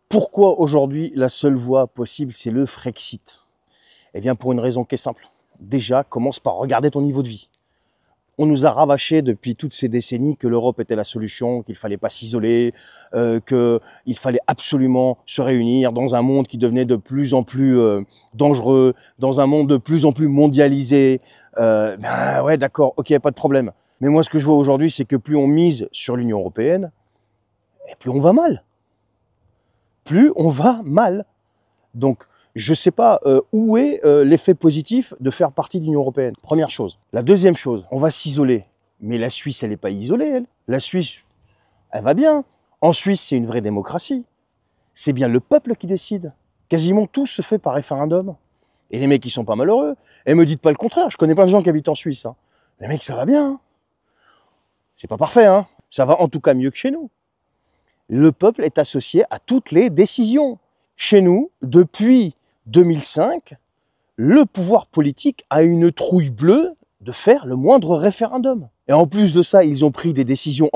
Pourquoi aujourd'hui la seule voie possible, c'est le Frexit? Eh bien pour une raison qui est simple. Déjà, commence par regarder ton niveau de vie. On nous a rabâché depuis toutes ces décennies que l'Europe était la solution, qu'il fallait pas s'isoler, qu'il fallait absolument se réunir dans un monde qui devenait de plus en plus dangereux, dans un monde de plus en plus mondialisé. Ben ouais, d'accord, ok, pas de problème. Mais moi, ce que je vois aujourd'hui, c'est que plus on mise sur l'Union européenne, et plus on va mal. Plus on va mal. Donc, je ne sais pas où est l'effet positif de faire partie de l'Union européenne. Première chose. La deuxième chose, on va s'isoler. Mais la Suisse, elle n'est pas isolée, elle. La Suisse, elle va bien. En Suisse, c'est une vraie démocratie. C'est bien le peuple qui décide. Quasiment tout se fait par référendum. Et les mecs, ils sont pas malheureux. Et me dites pas le contraire. Je connais plein de gens qui habitent en Suisse. Hein. Les mecs, ça va bien. C'est pas parfait, hein. Ça va en tout cas mieux que chez nous. Le peuple est associé à toutes les décisions. Chez nous, depuis 2005, le pouvoir politique a une trouille bleue de faire le moindre référendum. Et en plus de ça, ils ont pris des décisions,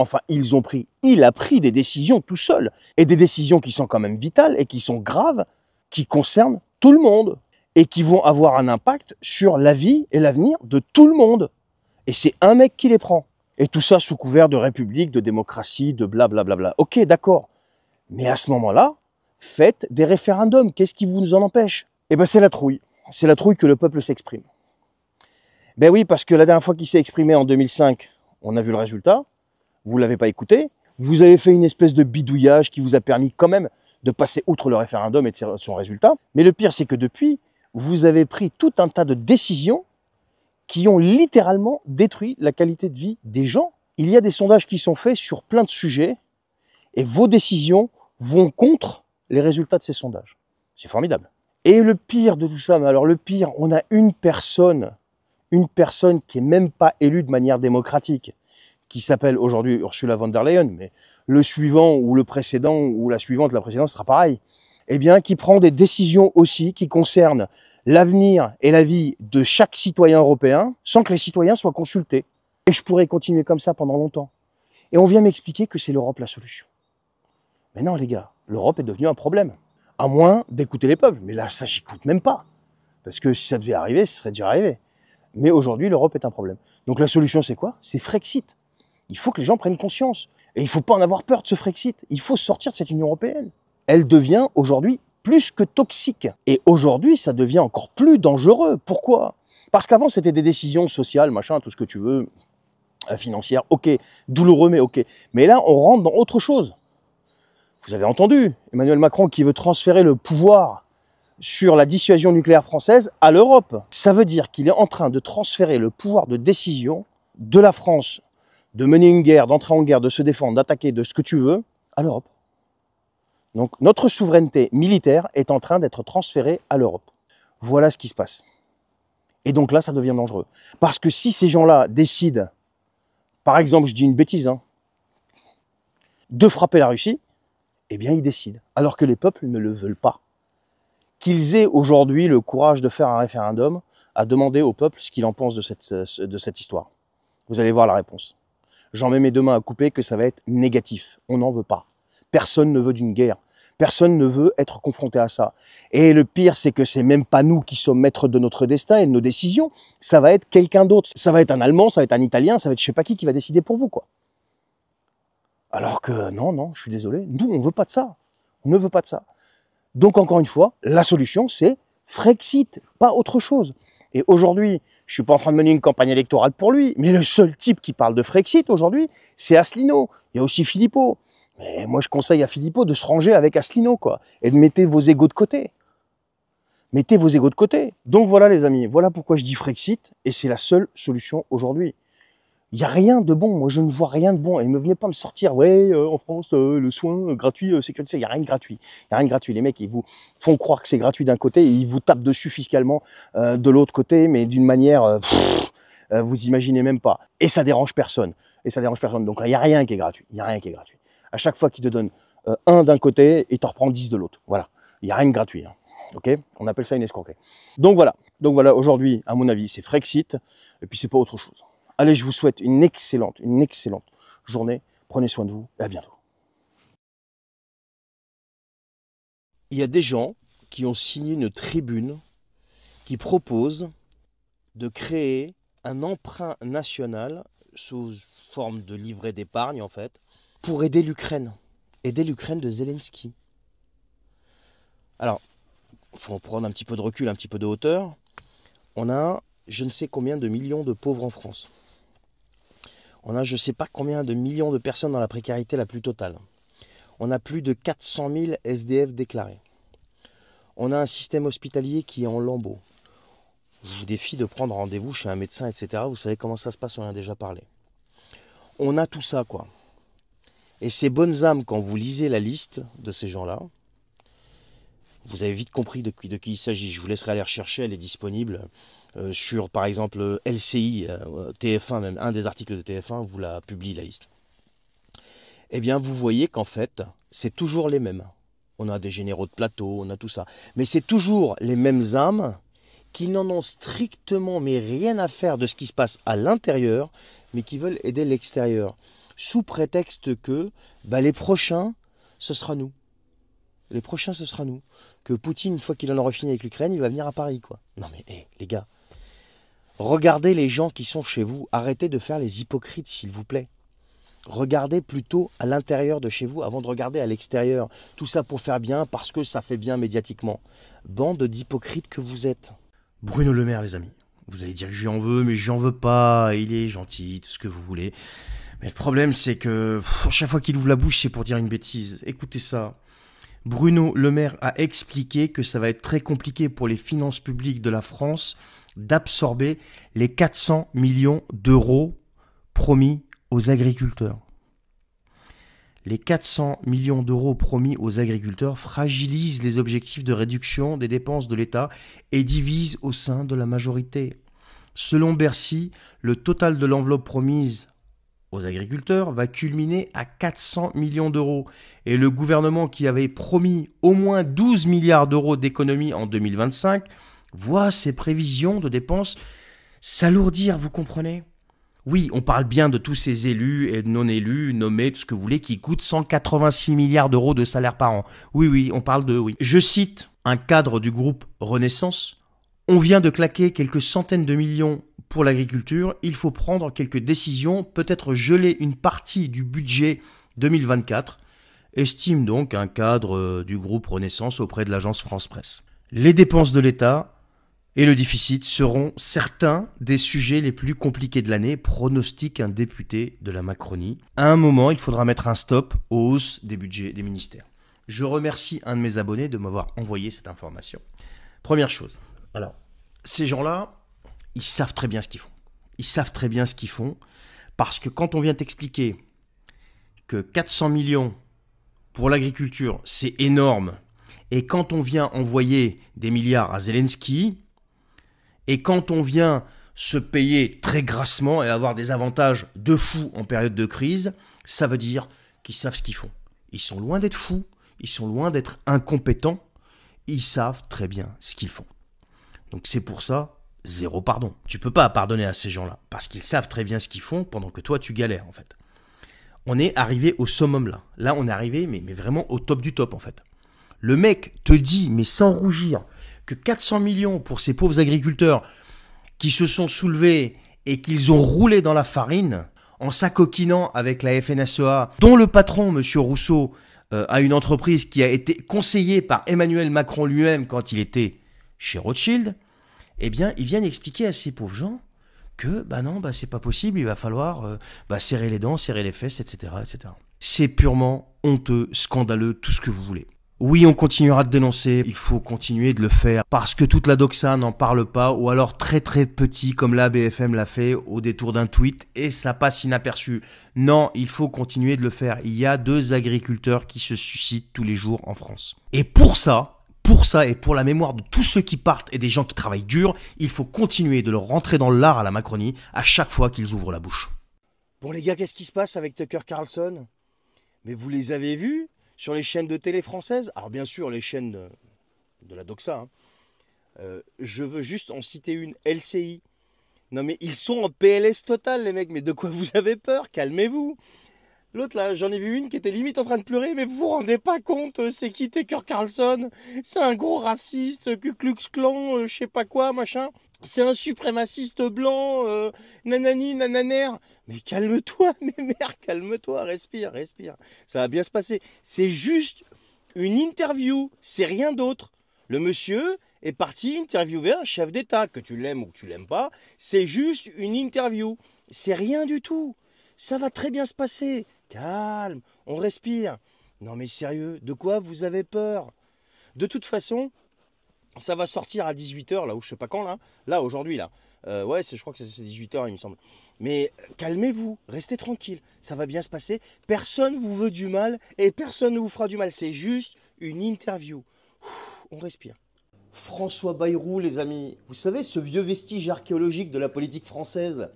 il a pris des décisions tout seul. Et des décisions qui sont quand même vitales et qui sont graves, qui concernent tout le monde. Et qui vont avoir un impact sur la vie et l'avenir de tout le monde. Et c'est un mec qui les prend. Et tout ça sous couvert de république, de démocratie, de blablabla. Ok, d'accord. Mais à ce moment-là, faites des référendums. Qu'est-ce qui vous en empêche? Eh bien, c'est la trouille. C'est la trouille que le peuple s'exprime. Ben oui, parce que la dernière fois qu'il s'est exprimé en 2005, on a vu le résultat. Vous ne l'avez pas écouté. Vous avez fait une espèce de bidouillage qui vous a permis quand même de passer outre le référendum et de son résultat. Mais le pire, c'est que depuis, vous avez pris tout un tas de décisions qui ont littéralement détruit la qualité de vie des gens. Il y a des sondages qui sont faits sur plein de sujets et vos décisions vont contre les résultats de ces sondages. C'est formidable. Et le pire de tout ça, mais alors le pire, on a une personne qui est même pas élue de manière démocratique, qui s'appelle aujourd'hui Ursula von der Leyen, mais le suivant ou le précédent ou la suivante, la précédente sera pareil, eh bien, qui prend des décisions aussi qui concernent l'avenir et la vie de chaque citoyen européen sans que les citoyens soient consultés. Et je pourrais continuer comme ça pendant longtemps. Et on vient m'expliquer que c'est l'Europe la solution. Mais non, les gars, l'Europe est devenue un problème. À moins d'écouter les peuples. Mais là, ça, j'écoute même pas. Parce que si ça devait arriver, ce serait déjà arrivé. Mais aujourd'hui, l'Europe est un problème. Donc la solution, c'est quoi? C'est Frexit. Il faut que les gens prennent conscience. Et il ne faut pas en avoir peur de ce Frexit. Il faut sortir de cette Union européenne. Elle devient aujourd'hui plus que toxique. Et aujourd'hui, ça devient encore plus dangereux. Pourquoi? Parce qu'avant, c'était des décisions sociales, machin, tout ce que tu veux, financières, ok, douloureux, mais ok. Mais là, on rentre dans autre chose. Vous avez entendu Emmanuel Macron qui veut transférer le pouvoir sur la dissuasion nucléaire française à l'Europe. Ça veut dire qu'il est en train de transférer le pouvoir de décision de la France, de mener une guerre, d'entrer en guerre, de se défendre, d'attaquer, de ce que tu veux, à l'Europe. Donc notre souveraineté militaire est en train d'être transférée à l'Europe. Voilà ce qui se passe. Et donc là, ça devient dangereux. Parce que si ces gens-là décident, par exemple, je dis une bêtise, hein, de frapper la Russie, eh bien ils décident. Alors que les peuples ne le veulent pas. Qu'ils aient aujourd'hui le courage de faire un référendum à demander au peuple ce qu'il en pense de cette histoire. Vous allez voir la réponse. J'en mets mes deux mains à couper que ça va être négatif. On n'en veut pas. Personne ne veut d'une guerre. Personne ne veut être confronté à ça. Et le pire, c'est que c'est même pas nous qui sommes maîtres de notre destin et de nos décisions. Ça va être quelqu'un d'autre. Ça va être un Allemand, ça va être un Italien, ça va être je sais pas qui va décider pour vous, quoi. Alors que non, je suis désolé. Nous, on ne veut pas de ça. On ne veut pas de ça. Donc, encore une fois, la solution, c'est Frexit, pas autre chose. Et aujourd'hui, je suis pas en train de mener une campagne électorale pour lui, mais le seul type qui parle de Frexit aujourd'hui, c'est Asselineau. Il y a aussi Philippot. Mais moi, je conseille à Philippot de se ranger avec Asselineau, quoi, et de mettre vos égos de côté. Mettez vos égos de côté. Donc voilà, les amis, voilà pourquoi je dis Frexit, et c'est la seule solution aujourd'hui. Il n'y a rien de bon, moi je ne vois rien de bon. Et ne venez pas me sortir, ouais, en France, le soin gratuit, sécurité, il n'y a rien de gratuit. Il n'y a rien de gratuit. Les mecs, ils vous font croire que c'est gratuit d'un côté et ils vous tapent dessus fiscalement de l'autre côté, mais d'une manière, vous imaginez même pas. Et ça dérange personne. Et ça dérange personne. Donc il n'y a rien qui est gratuit. Il n'y a rien qui est gratuit. À chaque fois qu'ils te donnent un d'un côté, ils t'en reprennent 10 de l'autre. Voilà. Il n'y a rien de gratuit. Hein. Ok? On appelle ça une escroquerie. Donc voilà, aujourd'hui, à mon avis, c'est Frexit, et puis c'est pas autre chose. Allez, je vous souhaite une excellente journée. Prenez soin de vous et à bientôt. Il y a des gens qui ont signé une tribune qui propose de créer un emprunt national sous forme de livret d'épargne en fait, pour aider l'Ukraine. Aider l'Ukraine de Zelensky. Alors, il faut prendre un petit peu de recul, un petit peu de hauteur. On a je ne sais combien de millions de pauvres en France. On a je ne sais pas combien de millions de personnes dans la précarité la plus totale. On a plus de 400 000 SDF déclarés. On a un système hospitalier qui est en lambeaux. Je vous défie de prendre rendez-vous chez un médecin, etc. Vous savez comment ça se passe, on en a déjà parlé. On a tout ça, quoi. Et ces bonnes âmes, quand vous lisez la liste de ces gens-là, vous avez vite compris de qui il s'agit. Je vous laisserai aller rechercher, elle est disponible sur, par exemple, LCI, TF1, même un des articles de TF1 vous la publie, la liste. Eh bien, vous voyez qu'en fait, c'est toujours les mêmes. On a des généraux de plateau, on a tout ça. Mais c'est toujours les mêmes âmes qui n'en ont strictement mais rien à faire de ce qui se passe à l'intérieur, mais qui veulent aider l'extérieur. Sous prétexte que les prochains, ce sera nous. Les prochains, ce sera nous. Que Poutine, une fois qu'il en aura fini avec l'Ukraine, il va venir à Paris, quoi. Non mais, les gars, regardez les gens qui sont chez vous. Arrêtez de faire les hypocrites, s'il vous plaît. Regardez plutôt à l'intérieur de chez vous avant de regarder à l'extérieur. Tout ça pour faire bien, parce que ça fait bien médiatiquement. Bande d'hypocrites que vous êtes. Bruno Le Maire, les amis. Vous allez dire que je lui en veux, mais je lui en veux pas. Il est gentil, tout ce que vous voulez. Mais le problème, c'est que chaque fois qu'il ouvre la bouche, c'est pour dire une bêtise. Écoutez ça. Bruno Le Maire a expliqué que ça va être très compliqué pour les finances publiques de la France d'absorber les 400 millions d'euros promis aux agriculteurs. Les 400 millions d'euros promis aux agriculteurs fragilisent les objectifs de réduction des dépenses de l'État et divisent au sein de la majorité. Selon Bercy, le total de l'enveloppe promise aux agriculteurs va culminer à 400 millions d'euros. Et le gouvernement qui avait promis au moins 12 milliards d'euros d'économies en 2025 voit ses prévisions de dépenses s'alourdir, vous comprenez ? Oui, on parle bien de tous ces élus et non-élus, nommés, tout ce que vous voulez, qui coûtent 186 milliards d'euros de salaire par an. Oui, on parle de... Oui. Je cite un cadre du groupe Renaissance. On vient de claquer quelques centaines de millions pour l'agriculture. Il faut prendre quelques décisions, peut-être geler une partie du budget 2024, estime donc un cadre du groupe Renaissance auprès de l'agence France Presse. Les dépenses de l'État et le déficit seront certains des sujets les plus compliqués de l'année, pronostique un député de la Macronie. À un moment, il faudra mettre un stop aux hausses des budgets des ministères. Je remercie un de mes abonnés de m'avoir envoyé cette information. Première chose. Alors, ces gens-là, ils savent très bien ce qu'ils font. Ils savent très bien ce qu'ils font parce que quand on vient t'expliquer que 400 millions pour l'agriculture, c'est énorme, et quand on vient envoyer des milliards à Zelensky, et quand on vient se payer très grassement et avoir des avantages de fou en période de crise, ça veut dire qu'ils savent ce qu'ils font. Ils sont loin d'être fous, ils sont loin d'être incompétents, ils savent très bien ce qu'ils font. Donc c'est pour ça, zéro pardon. Tu peux pas pardonner à ces gens-là, parce qu'ils savent très bien ce qu'ils font pendant que toi tu galères en fait. On est arrivé au summum là. Là on est arrivé mais vraiment au top du top en fait. Le mec te dit, mais sans rougir, que 400 millions pour ces pauvres agriculteurs qui se sont soulevés et qu'ils ont roulé dans la farine en s'acoquinant avec la FNSEA, dont le patron, M. Rousseau, a une entreprise qui a été conseillée par Emmanuel Macron lui-même quand il était chez Rothschild, eh bien, ils viennent expliquer à ces pauvres gens que, non, c'est pas possible, il va falloir serrer les dents, serrer les fesses, etc., etc. C'est purement honteux, scandaleux, tout ce que vous voulez. Oui, on continuera de dénoncer, il faut continuer de le faire, parce que toute la doxa n'en parle pas, ou alors très très petit, comme la BFM l'a fait, au détour d'un tweet, et ça passe inaperçu. Non, il faut continuer de le faire. Il y a 2 agriculteurs qui se suicident tous les jours en France. Et pour ça et pour la mémoire de tous ceux qui partent et des gens qui travaillent dur, il faut continuer de leur rentrer dans l'art à la Macronie à chaque fois qu'ils ouvrent la bouche. Bon les gars, qu'est-ce qui se passe avec Tucker Carlson ? Mais vous les avez vus sur les chaînes de télé françaises ? Alors bien sûr, les chaînes de la doxa. Je veux juste en citer une, LCI. Non mais ils sont en PLS total les mecs, mais de quoi vous avez peur ? Calmez-vous. L'autre là, j'en ai vu une qui était limite en train de pleurer, mais vous vous rendez pas compte, c'est qui Tucker Carlson? C'est un gros raciste, Ku Klux Klan, je sais pas quoi, machin. C'est un suprémaciste blanc, nanani, nananer. Mais calme-toi, mais merde, calme-toi, respire, respire. Ça va bien se passer. C'est juste une interview, c'est rien d'autre. Le monsieur est parti interviewer un chef d'État, que tu l'aimes ou que tu l'aimes pas. C'est juste une interview. C'est rien du tout. Ça va très bien se passer. Calme, on respire. Non mais sérieux, de quoi vous avez peur? De toute façon, ça va sortir à 18 h, là, ou je sais pas quand, là. Là, aujourd'hui, là. Ouais, je crois que c'est 18 h, il me semble. Mais calmez-vous, restez tranquille. Ça va bien se passer. Personne vous veut du mal et personne ne vous fera du mal. C'est juste une interview. On respire. François Bayrou, les amis. Vous savez, ce vieux vestige archéologique de la politique française.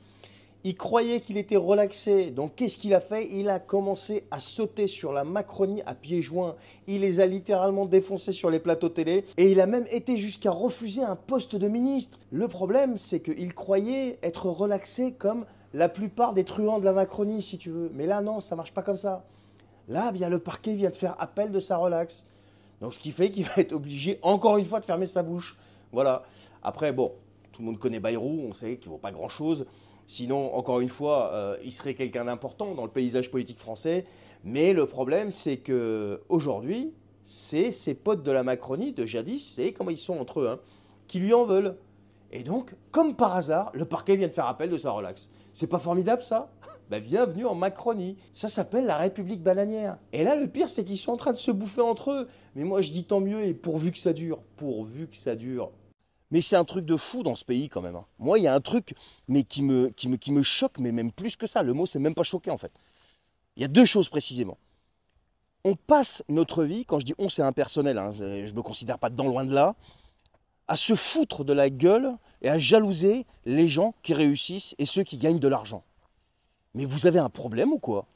Il croyait qu'il était relaxé, donc qu'est-ce qu'il a fait? Il a commencé à sauter sur la Macronie à pieds joints. Il les a littéralement défoncés sur les plateaux télé et il a même été jusqu'à refuser un poste de ministre. Le problème, c'est qu'il croyait être relaxé comme la plupart des truands de la Macronie, si tu veux. Mais là, non, ça marche pas comme ça. Là, bien, le parquet vient de faire appel de sa relaxe. Donc, ce qui fait qu'il va être obligé, encore une fois, de fermer sa bouche. Voilà. Après, bon, tout le monde connaît Bayrou, on sait qu'il ne vaut pas grand-chose. Sinon, encore une fois, il serait quelqu'un d'important dans le paysage politique français. Mais le problème, c'est que aujourd'hui, c'est ses potes de la Macronie, de jadis, vous savez comment ils sont entre eux, hein, qui lui en veulent. Et donc, comme par hasard, le parquet vient de faire appel de sa relaxe. C'est pas formidable ça? Ben, bienvenue en Macronie. Ça s'appelle la République bananière. Et là, le pire, c'est qu'ils sont en train de se bouffer entre eux. Mais moi, je dis tant mieux et pourvu que ça dure. Pourvu que ça dure. Mais c'est un truc de fou dans ce pays quand même, hein. Moi, il y a un truc mais qui me choque, mais même plus que ça. Le mot, c'est même pas choqué en fait. Il y a deux choses précisément. On passe notre vie, quand je dis on, c'est impersonnel, hein, je ne me considère pas dedans loin de là, à se foutre de la gueule et à jalouser les gens qui réussissent et ceux qui gagnent de l'argent. Mais vous avez un problème ou quoi?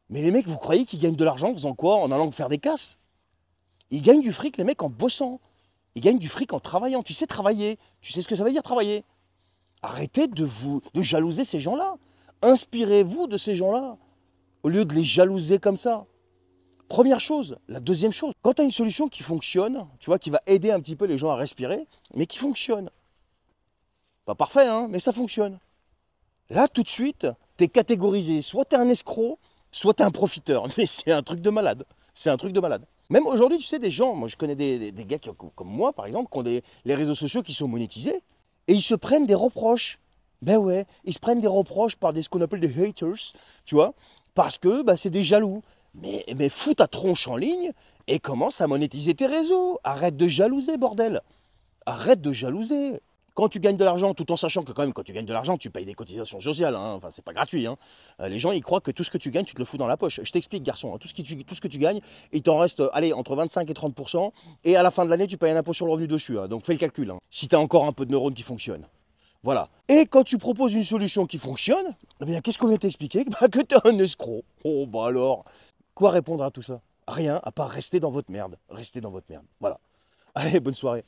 Mais les mecs, vous croyez qu'ils gagnent de l'argent en faisant quoi? En allant faire des casses? Ils gagnent du fric, les mecs, en bossant. Ils gagnent du fric en travaillant. Tu sais travailler. Tu sais ce que ça veut dire travailler. Arrêtez de jalouser ces gens-là. Inspirez-vous de ces gens-là, au lieu de les jalouser comme ça. Première chose. La deuxième chose, quand tu as une solution qui fonctionne, tu vois, qui va aider un petit peu les gens à respirer, mais qui fonctionne. Pas parfait, hein, mais ça fonctionne. Là, tout de suite, tu es catégorisé. Soit tu es un escroc, soit tu es un profiteur. Mais c'est un truc de malade. C'est un truc de malade. Même aujourd'hui, tu sais, des gens, moi je connais des gars comme moi, par exemple, qui ont les réseaux sociaux qui sont monétisés, et ils se prennent des reproches. Ben ouais, ils se prennent des reproches par ce qu'on appelle des haters, tu vois, parce que bah, c'est des jaloux. Mais fous ta tronche en ligne et commence à monétiser tes réseaux. Arrête de jalouser, bordel. Arrête de jalouser. Quand tu gagnes de l'argent, tout en sachant que quand même, quand tu gagnes de l'argent, tu payes des cotisations sociales, hein. Enfin, c'est pas gratuit, hein. Les gens, ils croient que tout ce que tu gagnes, tu te le fous dans la poche. Je t'explique, garçon, hein. Tout ce que tu gagnes, il t'en reste, allez, entre 25 et 30%, et à la fin de l'année, tu payes un impôt sur le revenu dessus, hein. Donc fais le calcul, hein, si tu as encore un peu de neurones qui fonctionnent. Voilà. Et quand tu proposes une solution qui fonctionne, eh bien, qu'est-ce qu'on vient t'expliquer? Bah, que t'es un escroc. Oh, bah alors. Quoi répondre à tout ça? Rien, à part rester dans votre merde. Rester dans votre merde. Voilà. Allez, bonne soirée.